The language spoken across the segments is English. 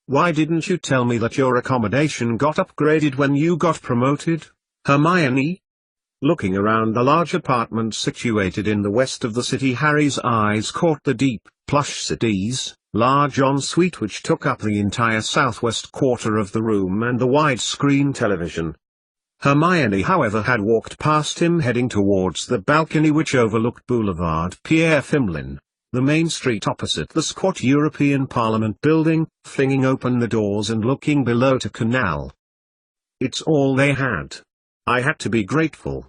Why didn't you tell me that your accommodation got upgraded when you got promoted, Hermione? Looking around the large apartment situated in the west of the city, Harry's eyes caught the deep, plush settees, large ensuite which took up the entire southwest quarter of the room, and the widescreen television. Hermione, however, had walked past him heading towards the balcony which overlooked Boulevard Pierre Fimlin, the main street opposite the squat European Parliament building, flinging open the doors and looking below to Canal. It's all they had. I had to be grateful.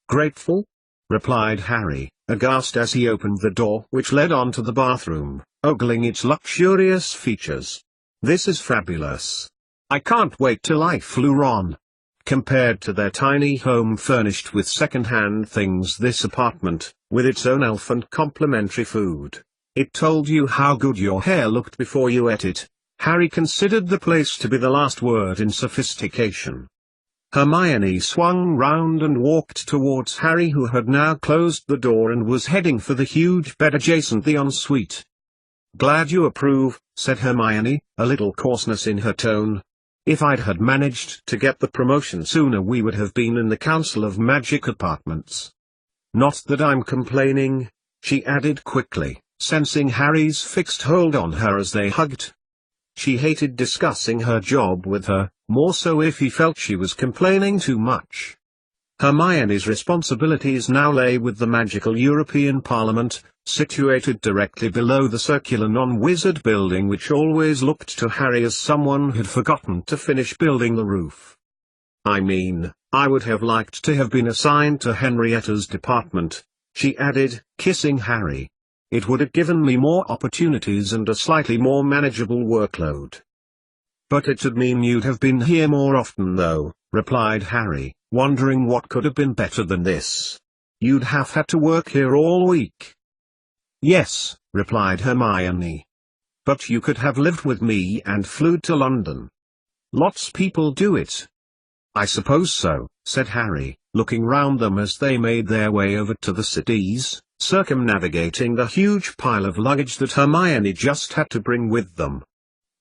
Grateful? Replied Harry, aghast as he opened the door which led onto the bathroom, ogling its luxurious features. This is fabulous. I can't wait till I flew on. Compared to their tiny home furnished with second-hand things, this apartment, with its own elf and complimentary food. It told you how good your hair looked before you ate it. Harry considered the place to be the last word in sophistication. Hermione swung round and walked towards Harry, who had now closed the door and was heading for the huge bed adjacent the ensuite. Glad you approve, said Hermione, a little coarseness in her tone. If I'd had managed to get the promotion sooner, we would have been in the Council of Magic Apartments. Not that I'm complaining, she added quickly, sensing Harry's fixed hold on her as they hugged. She hated discussing her job with her, more so if he felt she was complaining too much. Hermione's responsibilities now lay with the magical European Parliament, situated directly below the circular non-wizard building which always looked to Harry as someone had forgotten to finish building the roof. I mean, I would have liked to have been assigned to Henrietta's department, she added, kissing Harry. It would have given me more opportunities and a slightly more manageable workload. But it'd mean you'd have been here more often though, replied Harry, wondering what could have been better than this. You'd have had to work here all week. Yes, replied Hermione. But you could have lived with me and flew to London. Lots people do it. I suppose so, said Harry, looking round them as they made their way over to the settees, circumnavigating the huge pile of luggage that Hermione just had to bring with them.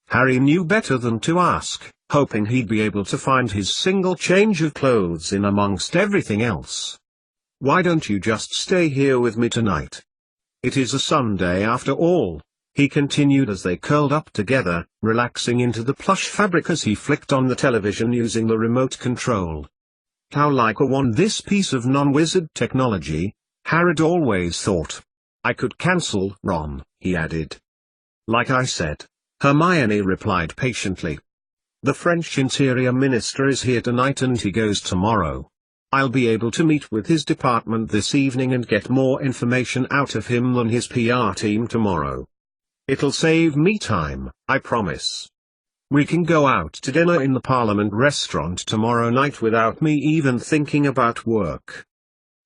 Harry knew better than to ask, hoping he'd be able to find his single change of clothes in amongst everything else. Why don't you just stay here with me tonight? It is a Sunday after all, he continued as they curled up together, relaxing into the plush fabric as he flicked on the television using the remote control. How like a wand this piece of non-wizard technology, Harry'd always thought. I could cancel Ron, he added. Like I said, Hermione replied patiently. The French Interior Minister is here tonight and he goes tomorrow. I'll be able to meet with his department this evening and get more information out of him than his PR team tomorrow. It'll save me time, I promise. We can go out to dinner in the Parliament restaurant tomorrow night without me even thinking about work.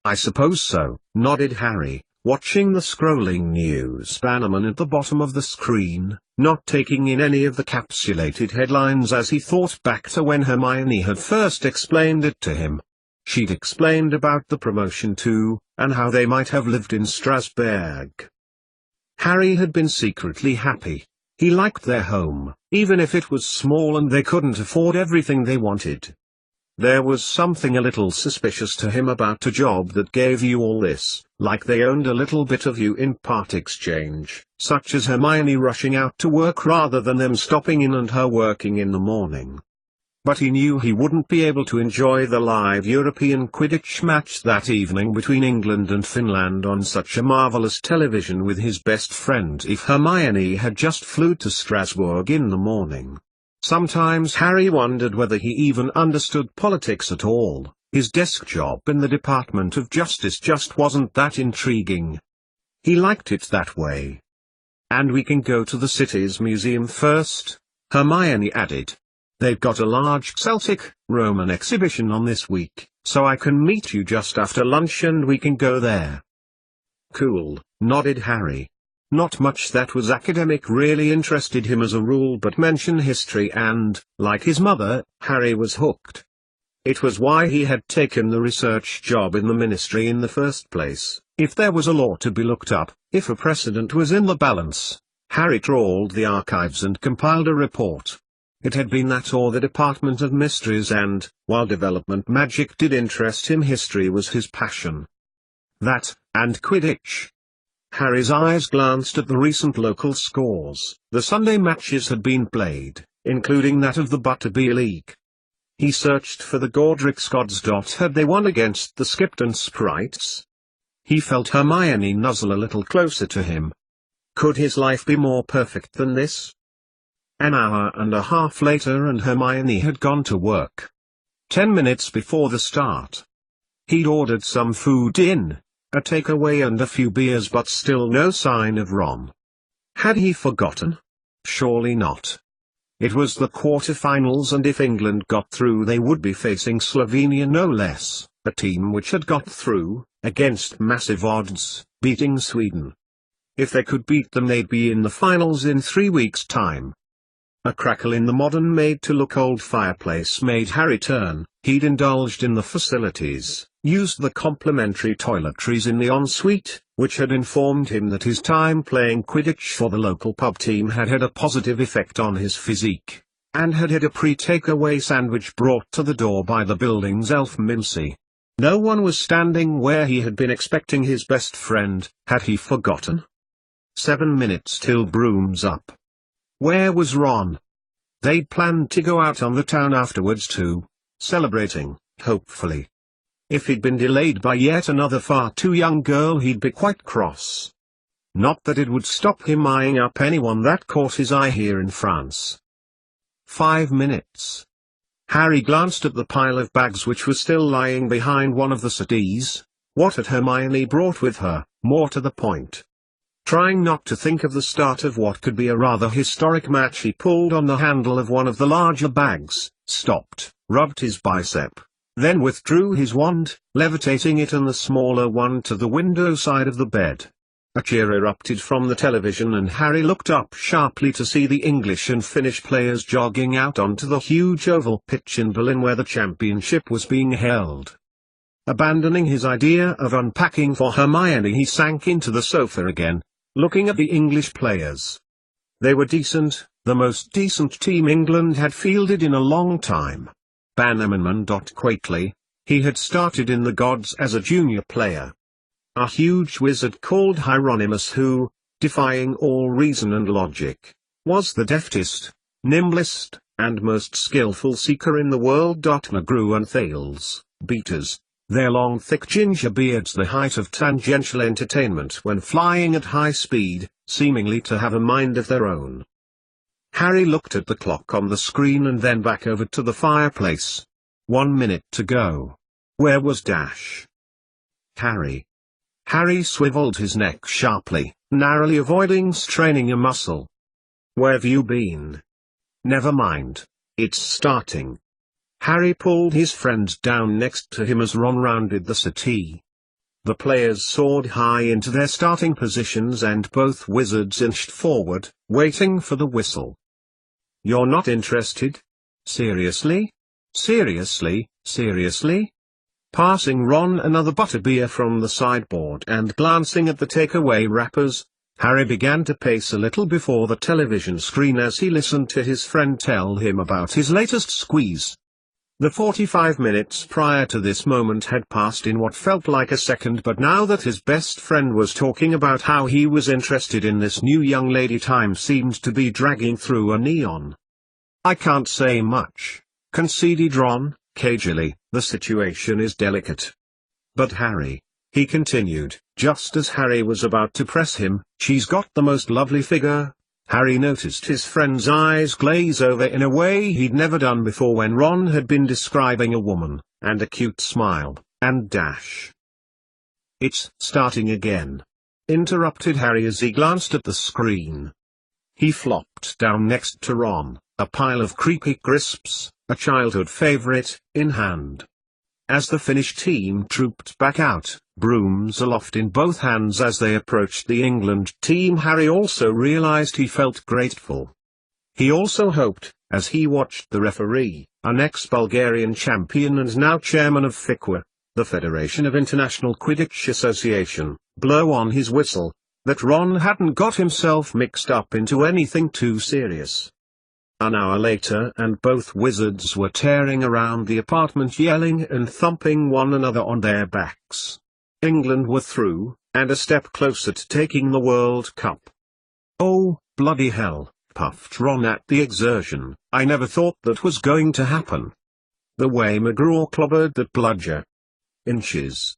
I suppose so, nodded Harry, watching the scrolling news bannerman at the bottom of the screen, not taking in any of the capsulated headlines as he thought back to when Hermione had first explained it to him. She'd explained about the promotion too, and how they might have lived in Strasbourg. Harry had been secretly happy. He liked their home, even if it was small and they couldn't afford everything they wanted. There was something a little suspicious to him about a job that gave you all this, like they owned a little bit of you in part exchange, such as Hermione rushing out to work rather than them stopping in and her working in the morning. But he knew he wouldn't be able to enjoy the live European Quidditch match that evening between England and Finland on such a marvelous television with his best friend if Hermione had just flew to Strasbourg in the morning. Sometimes Harry wondered whether he even understood politics at all. His desk job in the Department of Justice just wasn't that intriguing. He liked it that way. And we can go to the city's museum first, Hermione added. They've got a large Celtic, Roman exhibition on this week, so I can meet you just after lunch and we can go there. Cool, nodded Harry. Not much that was academic really interested him as a rule, but mention history and, like his mother, Harry was hooked. It was why he had taken the research job in the ministry in the first place. If there was a law to be looked up, if a precedent was in the balance, Harry trawled the archives and compiled a report. It had been that or the Department of Mysteries, and, while development magic did interest him, history was his passion. That, and Quidditch. Harry's eyes glanced at the recent local scores. The Sunday matches had been played, including that of the Butterbeer League. He searched for the Godric's odds. Had they won against the Skipton Sprites? He felt Hermione nuzzle a little closer to him. Could his life be more perfect than this? An hour and a half later and Hermione had gone to work. 10 minutes before the start. He'd ordered some food in, a takeaway and a few beers, but still no sign of Ron. Had he forgotten? Surely not. It was the quarter-finals, and if England got through they would be facing Slovenia no less, a team which had got through, against massive odds, beating Sweden. If they could beat them they'd be in the finals in 3 weeks' time. A crackle in the modern made-to-look-old fireplace made Harry turn. He'd indulged in the facilities, used the complimentary toiletries in the ensuite, which had informed him that his time playing Quidditch for the local pub team had had a positive effect on his physique, and had had a pre-takeaway sandwich brought to the door by the building's elf Mimsy. No one was standing where he had been expecting his best friend. Had he forgotten? 7 minutes till Broom's up. Where was Ron? They'd planned to go out on the town afterwards too, celebrating, hopefully. If he'd been delayed by yet another far too young girl he'd be quite cross. Not that it would stop him eyeing up anyone that caught his eye here in France. 5 minutes. Harry glanced at the pile of bags which was still lying behind one of the settees. What had Hermione brought with her? More to the point. Trying not to think of the start of what could be a rather historic match, he pulled on the handle of one of the larger bags, stopped, rubbed his bicep, then withdrew his wand, levitating it and the smaller one to the window side of the bed. A cheer erupted from the television and Harry looked up sharply to see the English and Finnish players jogging out onto the huge oval pitch in Berlin where the championship was being held. Abandoning his idea of unpacking for Hermione, he sank into the sofa again, looking at the English players. They were decent, the most decent team England had fielded in a long time. Bannerman. Quakely, he had started in the gods as a junior player. A huge wizard called Hieronymus who, defying all reason and logic, was the deftest, nimblest, and most skillful seeker in the world. McGrew and Thales, beaters, their long thick ginger beards the height of tangential entertainment when flying at high speed, seemingly to have a mind of their own. Harry looked at the clock on the screen and then back over to the fireplace. 1 minute to go. Where was Dash? Harry swiveled his neck sharply, narrowly avoiding straining a muscle. Where've you been? Never mind. It's starting. Harry pulled his friend down next to him as Ron rounded the settee. The players soared high into their starting positions and both wizards inched forward, waiting for the whistle. You're not interested? Seriously? Seriously? Seriously? Passing Ron another butterbeer from the sideboard and glancing at the takeaway wrappers, Harry began to pace a little before the television screen as he listened to his friend tell him about his latest squeeze. The 45 minutes prior to this moment had passed in what felt like a second, but now that his best friend was talking about how he was interested in this new young lady, time seemed to be dragging through a neon. I can't say much, conceded Ron, cagily, the situation is delicate. But Harry, he continued, just as Harry was about to press him, she's got the most lovely figure. Harry noticed his friend's eyes glaze over in a way he'd never done before when Ron had been describing a woman, and a cute smile, and Dash. It's starting again, interrupted Harry as he glanced at the screen. He flopped down next to Ron, a pile of creepy crisps, a childhood favorite, in hand. As the Finnish team trooped back out, brooms aloft in both hands as they approached the England team, Harry also realized he felt grateful. He also hoped, as he watched the referee, an ex-Bulgarian champion and now chairman of FICWA, the Federation of International Quidditch Association, blow on his whistle. that Ron hadn't got himself mixed up into anything too serious. An hour later and both wizards were tearing around the apartment yelling and thumping one another on their backs. England were through, and a step closer to taking the World Cup. "Oh, bloody hell," puffed Ron at the exertion, "I never thought that was going to happen. The way McGraw clobbered that bludger. Inches.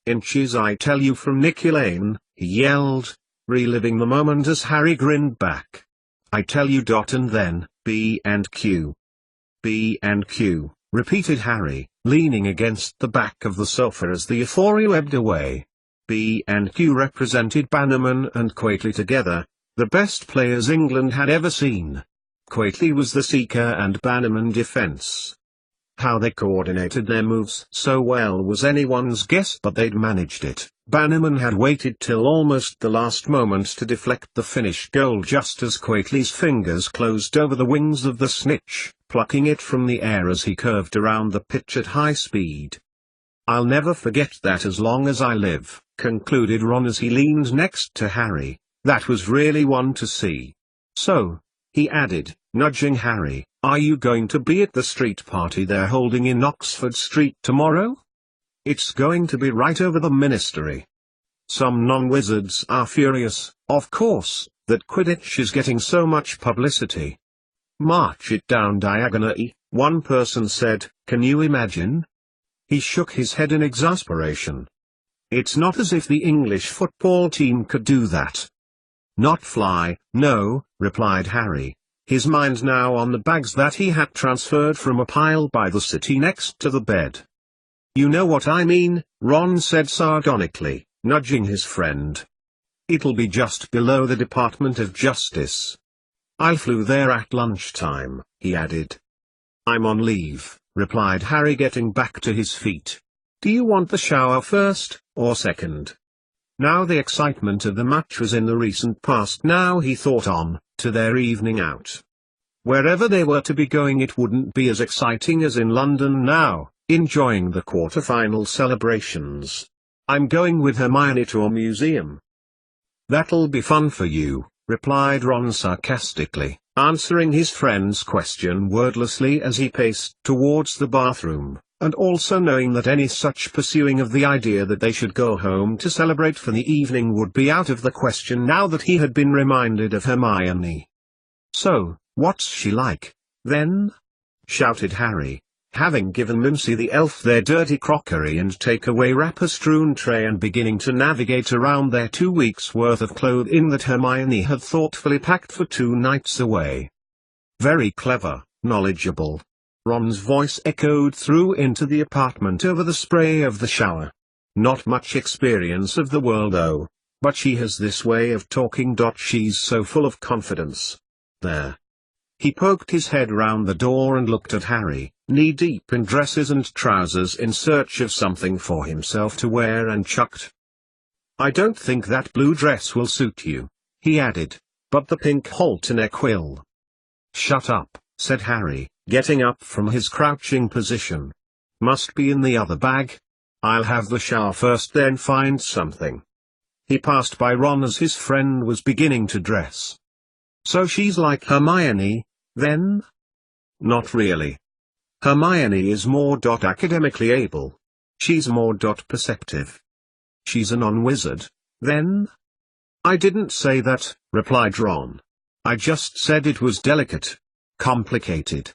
Inches I tell you from Nicky Lane," he yelled, reliving the moment as Harry grinned back. "I tell you. And then, B and Q. B and Q, repeated Harry, leaning against the back of the sofa as the euphoria ebbed away. B and Q represented Bannerman and Quaitley together, the best players England had ever seen. Quaitley was the seeker and Bannerman defense. How they coordinated their moves so well was anyone's guess, but they'd managed it. Bannerman had waited till almost the last moment to deflect the finished goal just as Quaitley's fingers closed over the wings of the snitch, plucking it from the air as he curved around the pitch at high speed. "I'll never forget that as long as I live," concluded Ron as he leaned next to Harry. "That was really one to see. So," he added, nudging Harry, "are you going to be at the street party they're holding in Oxford Street tomorrow? It's going to be right over the Ministry. Some non-wizards are furious, of course, that Quidditch is getting so much publicity. March it down diagonally," one person said. "Can you imagine?" He shook his head in exasperation. "It's not as if the English football team could do that." "Not fly, no," replied Harry, his mind now on the bags that he had transferred from a pile by the city next to the bed. "You know what I mean," Ron said sardonically, nudging his friend. "It'll be just below the Department of Justice. I flew there at lunchtime," he added. "I'm on leave," replied Harry, getting back to his feet. "Do you want the shower first, or second?" Now the excitement of the match was in the recent past. Now he thought on to their evening out. Wherever they were to be going, it wouldn't be as exciting as in London now, enjoying the quarter-final celebrations. "I'm going with Hermione to a museum." "That'll be fun for you," replied Ron sarcastically, answering his friend's question wordlessly as he paced towards the bathroom, and also knowing that any such pursuing of the idea that they should go home to celebrate for the evening would be out of the question now that he had been reminded of Hermione. "So, what's she like, then?" shouted Harry, having given Mimsy the elf their dirty crockery and take-away wrapper-strewn tray and beginning to navigate around their 2 weeks' worth of clothing that Hermione had thoughtfully packed for 2 nights away. "Very clever, knowledgeable." Ron's voice echoed through into the apartment over the spray of the shower. "Not much experience of the world though, but she has this way of talking. She's so full of confidence. There." He poked his head round the door and looked at Harry, knee-deep in dresses and trousers in search of something for himself to wear, and chucked. "I don't think that blue dress will suit you," he added, "but the pink halter-neck will." "Shut up," said Harry, getting up from his crouching position. "Must be in the other bag. I'll have the shower first, then find something." He passed by Ron as his friend was beginning to dress. "So she's like Hermione, then?" "Not really. Hermione is more academically able. She's more perceptive." "She's a non-wizard, then?" "I didn't say that," replied Ron. "I just said it was delicate. Complicated.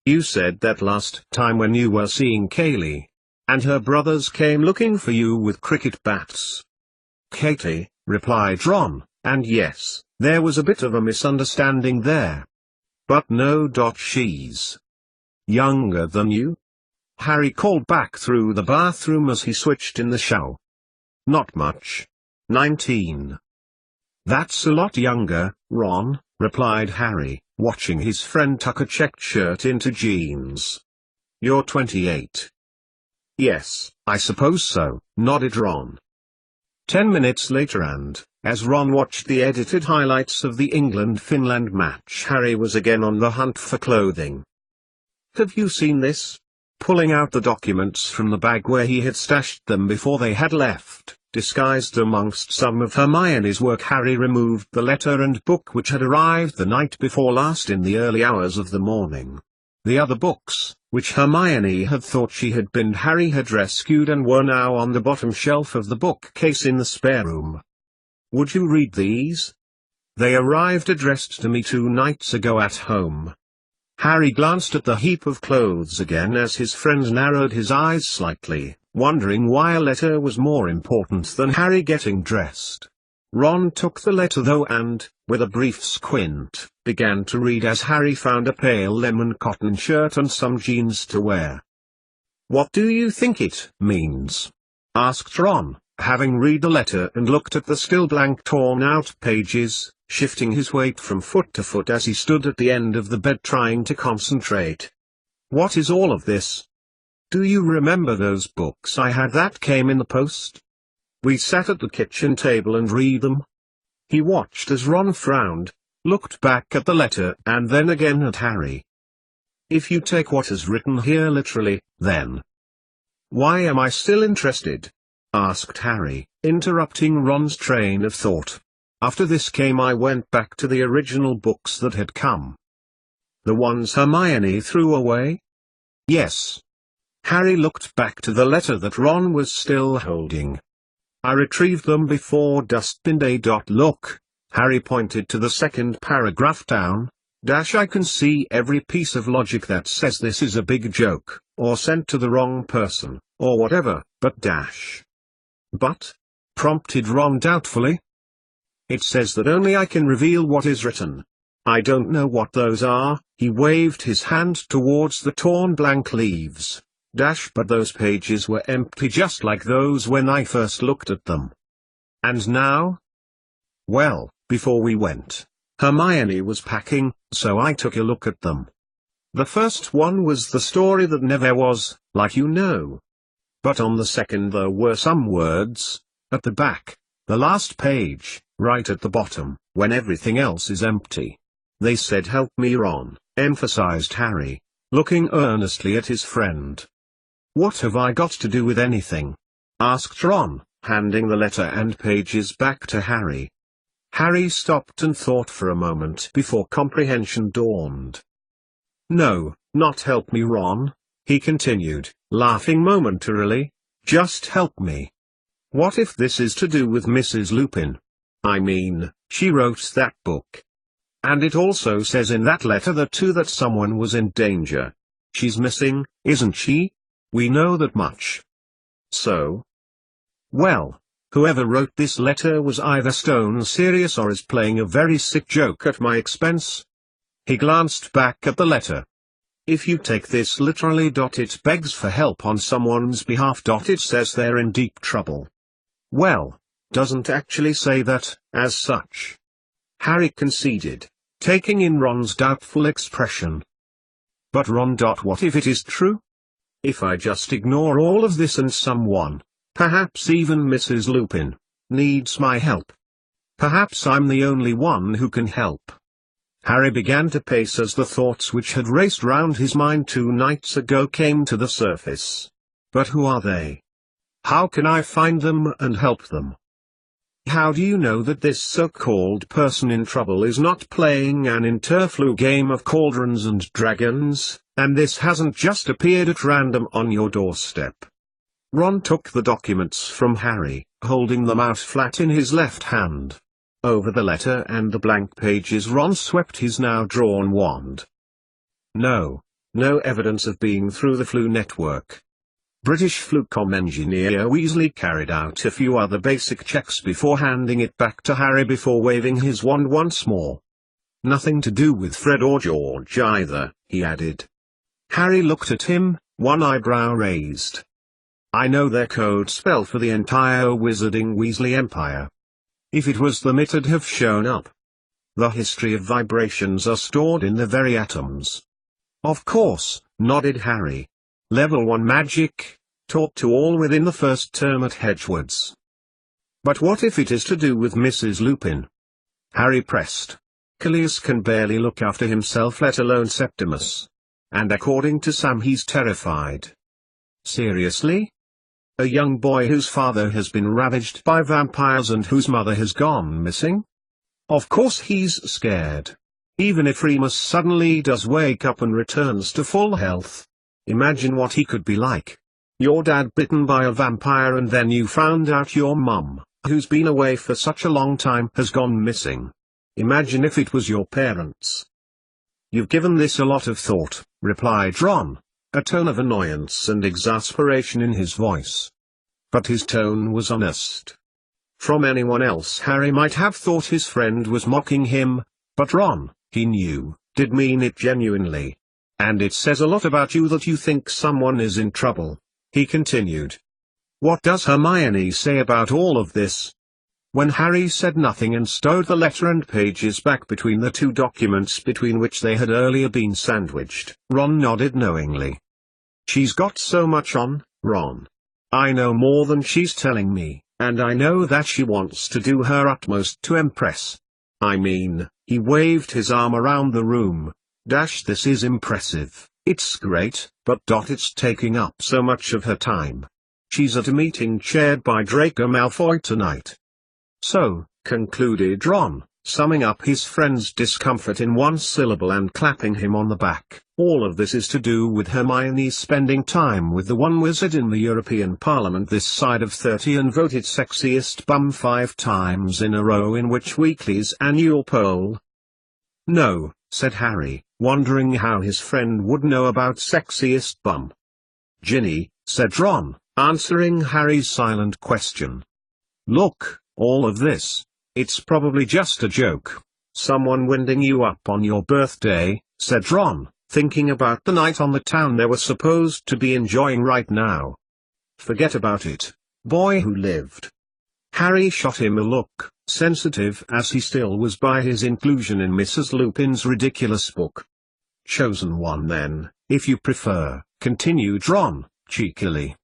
You said that last time when you were seeing Kaylee. And her brothers came looking for you with cricket bats." "Katie," replied Ron, "and yes, there was a bit of a misunderstanding there. But no. She's younger than you?" Harry called back through the bathroom as he switched in the shower. "Not much. 19. "That's a lot younger, Ron," replied Harry, watching his friend tuck a checked shirt into jeans. "You're 28. "Yes, I suppose so," nodded Ron. 10 minutes later, and, as Ron watched the edited highlights of the England-Finland match, Harry was again on the hunt for clothing. "Have you seen this?" Pulling out the documents from the bag where he had stashed them before they had left, Disguised amongst some of Hermione's work, Harry removed the letter and book which had arrived the night before last in the early hours of the morning. The other books, which Hermione had thought she had binned, Harry had rescued and were now on the bottom shelf of the bookcase in the spare room. "Would you read these? They arrived addressed to me 2 nights ago at home." Harry glanced at the heap of clothes again as his friend narrowed his eyes slightly, wondering why a letter was more important than Harry getting dressed. Ron took the letter though and, with a brief squint, began to read as Harry found a pale lemon cotton shirt and some jeans to wear. "What do you think it means?" asked Ron, having read the letter and looked at the still blank torn-out pages, shifting his weight from foot to foot as he stood at the end of the bed trying to concentrate. "What is all of this? Do you remember those books I had that came in the post? We sat at the kitchen table and read them." He watched as Ron frowned, looked back at the letter and then again at Harry. "If you take what is written here literally, then why am I still interested?" asked Harry, interrupting Ron's train of thought. "After this came I went back to the original books that had come." "The ones Hermione threw away?" "Yes." Harry looked back to the letter that Ron was still holding. "I retrieved them before dustbin day. Look." Harry pointed to the second paragraph down. "I can see every piece of logic that says this is a big joke, or sent to the wrong person, or whatever, but But? Prompted Ron doubtfully. "It says that only I can reveal what is written. I don't know what those are." He waved his hand towards the torn blank leaves. But those pages were empty just like those when I first looked at them. And now? Well, before we went, Hermione was packing, so I took a look at them. The first one was the story that never was, like you know. But on the second there were some words, at the back, the last page, right at the bottom, when everything else is empty. They said help me Ron, emphasized Harry, looking earnestly at his friend. "What have I got to do with anything?" asked Ron, handing the letter and pages back to Harry. Harry stopped and thought for a moment before comprehension dawned. "No, not help me Ron," he continued, laughing momentarily, "just help me. What if this is to do with Mrs. Lupin? I mean, she wrote that book. And it also says in that letter that someone was in danger. She's missing, isn't she? We know that much. So? Well, whoever wrote this letter was either stone serious or is playing a very sick joke at my expense." He glanced back at the letter. "If you take this literally, it begs for help on someone's behalf. It says they're in deep trouble." "Well, doesn't actually say that, as such," Harry conceded, taking in Ron's doubtful expression. "But Ron, what if it is true? If I just ignore all of this and someone, perhaps even Mrs. Lupin, needs my help? Perhaps I'm the only one who can help." Harry began to pace as the thoughts which had raced round his mind 2 nights ago came to the surface. But who are they? How can I find them and help them? How do you know that this so-called person in trouble is not playing an interflu game of Cauldrons and Dragons, and this hasn't just appeared at random on your doorstep? Ron took the documents from Harry, holding them out flat in his left hand. Over the letter and the blank pages Ron swept his now drawn wand. No evidence of being through the flu network. British Flucom engineer Weasley carried out a few other basic checks before handing it back to Harry before waving his wand once more. "Nothing to do with Fred or George either," he added. Harry looked at him, one eyebrow raised. "I know their code spell for the entire Wizarding Weasley Empire. If it was them it'd have shown up. The history of vibrations are stored in the very atoms." "Of course," nodded Harry. "Level 1 magic, taught to all within the first term at Hedgewood's." "But what if it is to do with Mrs. Lupin?" Harry pressed. "Callias can barely look after himself, let alone Septimus. And according to Sam he's terrified." "Seriously?" A young boy whose father has been ravaged by vampires and whose mother has gone missing? Of course he's scared. Even if Remus suddenly does wake up and returns to full health. Imagine what he could be like. Your dad bitten by a vampire and then you found out your mum, who's been away for such a long time, has gone missing. Imagine if it was your parents. You've given this a lot of thought, replied Ron, a tone of annoyance and exasperation in his voice. But his tone was honest. From anyone else Harry might have thought his friend was mocking him, but Ron, he knew, did mean it genuinely. And it says a lot about you that you think someone is in trouble, he continued. What does Hermione say about all of this? When Harry said nothing and stowed the letter and pages back between the two documents between which they had earlier been sandwiched, Ron nodded knowingly. She's got so much on, Ron. I know more than she's telling me, and I know that she wants to do her utmost to impress. I mean, he waved his arm around the room. This is impressive, it's great, but it's taking up so much of her time. She's at a meeting chaired by Draco Malfoy tonight. So, concluded Ron, summing up his friend's discomfort in one syllable and clapping him on the back, all of this is to do with Hermione spending time with the one wizard in the European Parliament this side of 30 and voted sexiest bum 5 times in a row in Witch Weekly's annual poll. No, said Harry, wondering how his friend would know about sexiest bum. Ginny, said Ron, answering Harry's silent question. Look, all of this, it's probably just a joke. Someone winding you up on your birthday, said Ron, thinking about the night on the town they were supposed to be enjoying right now. Forget about it, boy who lived. Harry shot him a look, sensitive as he still was by his inclusion in Mrs. Lupin's ridiculous book. Chosen one then, if you prefer, continued Ron, cheekily.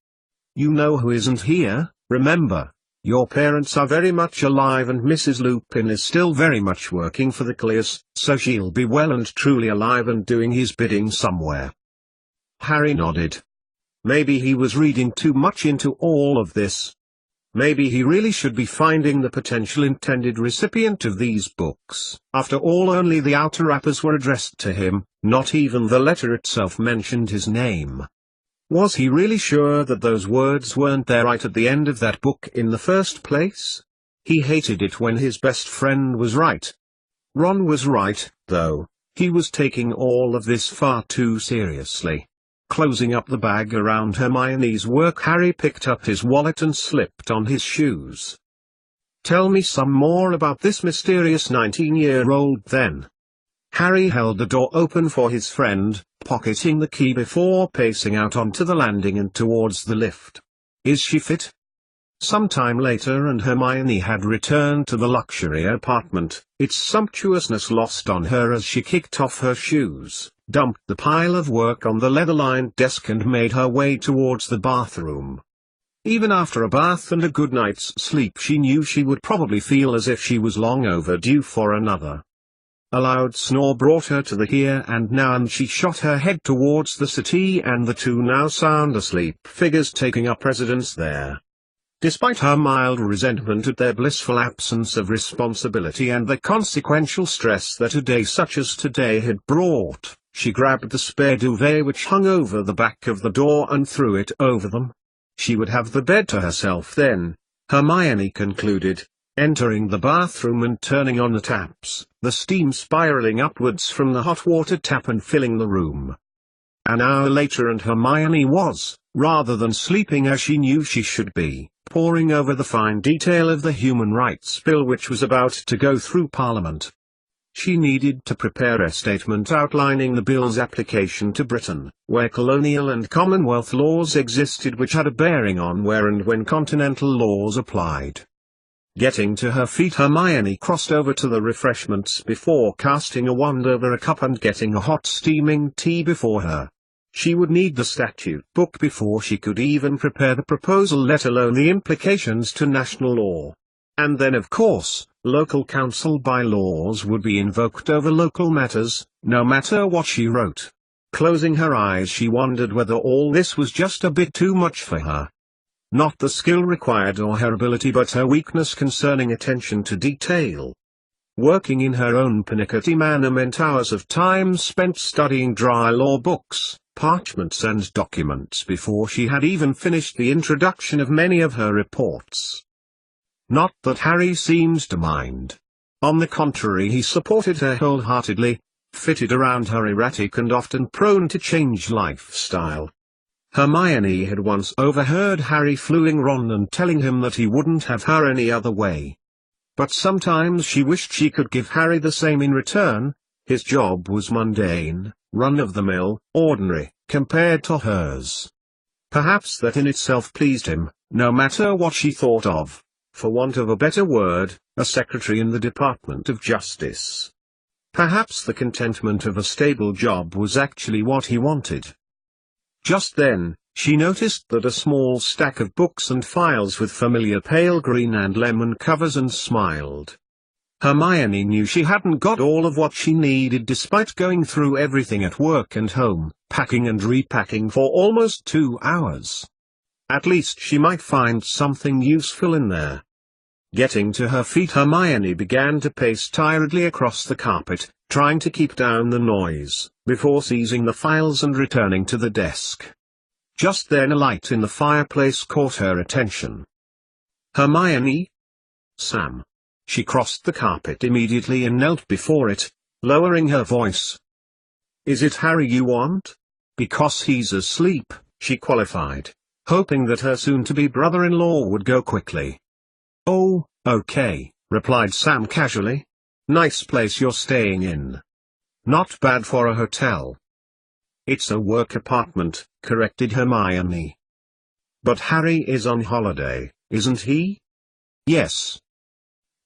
You know who isn't here, remember. Your parents are very much alive and Mrs. Lupin is still very much working for the Clears, so she'll be well and truly alive and doing his bidding somewhere. Harry nodded. Maybe he was reading too much into all of this. Maybe he really should be finding the potential intended recipient of these books. After all, only the outer wrappers were addressed to him, not even the letter itself mentioned his name. Was he really sure that those words weren't there right at the end of that book in the first place? He hated it when his best friend was right. Ron was right, though. He was taking all of this far too seriously. Closing up the bag around Hermione's work, Harry picked up his wallet and slipped on his shoes. Tell me some more about this mysterious 19-year-old then. Harry held the door open for his friend, pocketing the key before pacing out onto the landing and towards the lift. Is she fit? Some time later and Hermione had returned to the luxury apartment, its sumptuousness lost on her as she kicked off her shoes, dumped the pile of work on the leather-lined desk and made her way towards the bathroom. Even after a bath and a good night's sleep, she knew she would probably feel as if she was long overdue for another. A loud snore brought her to the here and now, and she shot her head towards the city and the two now sound asleep figures taking up residence there. Despite her mild resentment at their blissful absence of responsibility and the consequential stress that a day such as today had brought, she grabbed the spare duvet which hung over the back of the door and threw it over them. She would have the bed to herself then, Hermione concluded, entering the bathroom and turning on the taps, the steam spiraling upwards from the hot water tap and filling the room. An hour later and Hermione was, rather than sleeping as she knew she should be, poring over the fine detail of the human rights bill which was about to go through Parliament. She needed to prepare a statement outlining the bill's application to Britain, where colonial and Commonwealth laws existed which had a bearing on where and when continental laws applied. Getting to her feet, Hermione crossed over to the refreshments before casting a wand over a cup and getting a hot steaming tea before her. She would need the statute book before she could even prepare the proposal, let alone the implications to national law. And then of course, local council bylaws would be invoked over local matters, no matter what she wrote. Closing her eyes, she wondered whether all this was just a bit too much for her. not the skill required or her ability but her weakness concerning attention to detail. Working in her own pernickety manner meant hours of time spent studying dry law books, parchments and documents before she had even finished the introduction of many of her reports. Not that Harry seemed to mind. On the contrary, he supported her wholeheartedly, fitted around her erratic and often prone to change lifestyle. Hermione had once overheard Harry fooling Ron and telling him that he wouldn't have her any other way. But sometimes she wished she could give Harry the same in return. His job was mundane, run-of-the-mill, ordinary, compared to hers. Perhaps that in itself pleased him, no matter what she thought of, for want of a better word, a secretary in the Department of Justice. Perhaps the contentment of a stable job was actually what he wanted. Just then, she noticed that a small stack of books and files with familiar pale green and lemon covers and smiled. Hermione knew she hadn't got all of what she needed despite going through everything at work and home, packing and repacking for almost 2 hours. At least she might find something useful in there. Getting to her feet, Hermione began to pace tiredly across the carpet, trying to keep down the noise, before seizing the files and returning to the desk. Just then a light in the fireplace caught her attention. "Hermione?" "Sam." She crossed the carpet immediately and knelt before it, lowering her voice. "Is it Harry you want?" "Because he's asleep," she qualified, hoping that her soon-to-be brother-in-law would go quickly. "Oh, okay," replied Sam casually. "Nice place you're staying in. Not bad for a hotel." "It's a work apartment," corrected Hermione. "But Harry is on holiday, isn't he?" "Yes."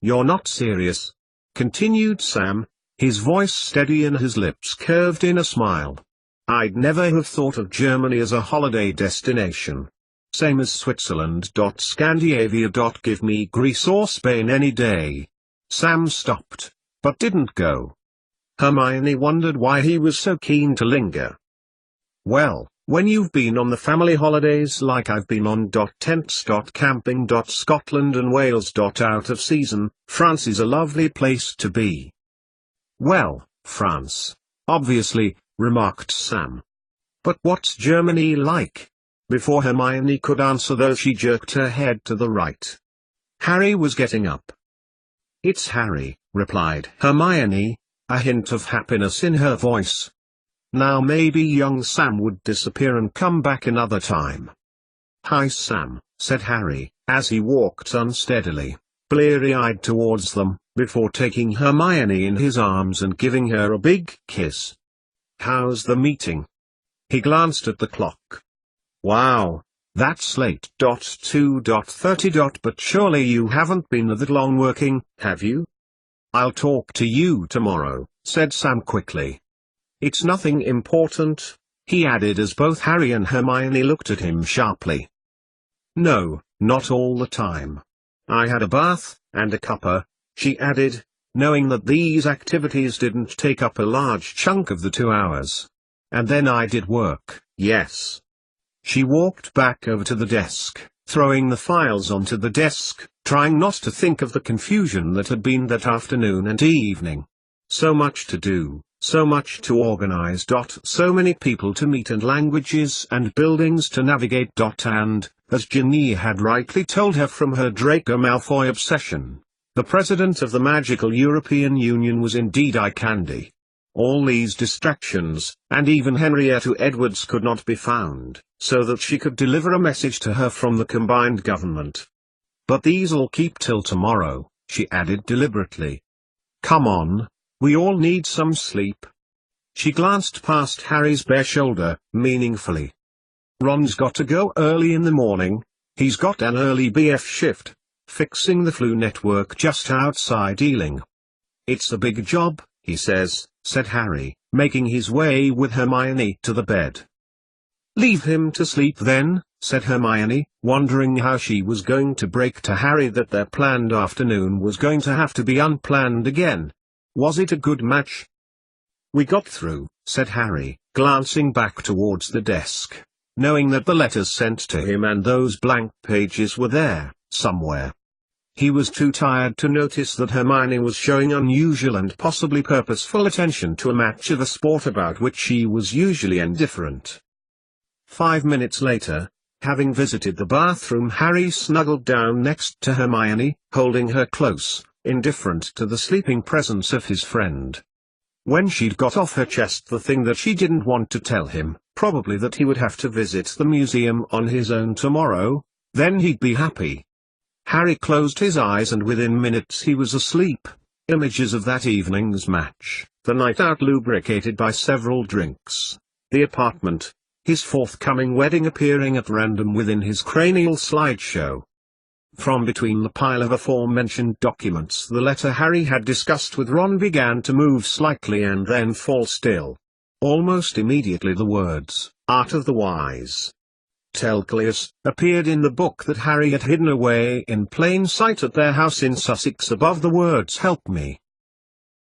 "You're not serious?" continued Sam, his voice steady and his lips curved in a smile. "I'd never have thought of Germany as a holiday destination. Same as Switzerland. Scandinavia. Give me Greece or Spain any day." Sam stopped, but didn't go. Hermione wondered why he was so keen to linger. "Well, when you've been on the family holidays like I've been on tents. Camping. Scotland and Wales. Out of season, France is a lovely place to be." "Well, France, obviously," remarked Sam. "But what's Germany like?" Before Hermione could answer though, she jerked her head to the right. Harry was getting up. "It's Harry," replied Hermione, a hint of happiness in her voice. Now maybe young Sam would disappear and come back another time. "Hi Sam," said Harry, as he walked unsteadily, bleary-eyed towards them, before taking Hermione in his arms and giving her a big kiss. "How's the meeting?" He glanced at the clock. "Wow, that's late. 2:30. But surely you haven't been that long working, have you?" "I'll talk to you tomorrow," said Sam quickly. "It's nothing important," he added as both Harry and Hermione looked at him sharply. "No, not all the time. I had a bath, and a cuppa," she added, knowing that these activities didn't take up a large chunk of the 2 hours. "And then I did work, yes." She walked back over to the desk, throwing the files onto the desk, trying not to think of the confusion that had been that afternoon and evening. So much to do, so much to organize. So many people to meet and languages and buildings to navigate. And, as Ginny had rightly told her from her Draco Malfoy obsession, the president of the magical European Union was indeed eye candy. All these distractions, and even Henrietta Edwards could not be found, so that she could deliver a message to her from the combined government. "But these'll keep till tomorrow," she added deliberately. "Come on, we all need some sleep." She glanced past Harry's bare shoulder, meaningfully. "Ron's got to go early in the morning. He's got an early BF shift, fixing the flu network just outside Ealing. It's a big job, he says," said Harry, making his way with Hermione to the bed. "Leave him to sleep then," said Hermione, wondering how she was going to break to Harry that their planned afternoon was going to have to be unplanned again. Was it a good match? "We got through," said Harry, glancing back towards the desk. knowing that the letters sent to him and those blank pages were there, somewhere. He was too tired to notice that Hermione was showing unusual and possibly purposeful attention to a match of a sport about which she was usually indifferent. 5 minutes later, having visited the bathroom, Harry snuggled down next to Hermione, holding her close, indifferent to the sleeping presence of his friend. When she'd got off her chest the thing that she didn't want to tell him, probably that he would have to visit the museum on his own tomorrow, then he'd be happy. Harry closed his eyes and within minutes he was asleep. Images of that evening's match, the night out lubricated by several drinks, the apartment, his forthcoming wedding appearing at random within his cranial slideshow. From between the pile of aforementioned documents the letter Harry had discussed with Ron began to move slightly and then fall still. Almost immediately the words, "Art of the Wise Telcleus," appeared in the book that Harry had hidden away in plain sight at their house in Sussex above the words "Help me."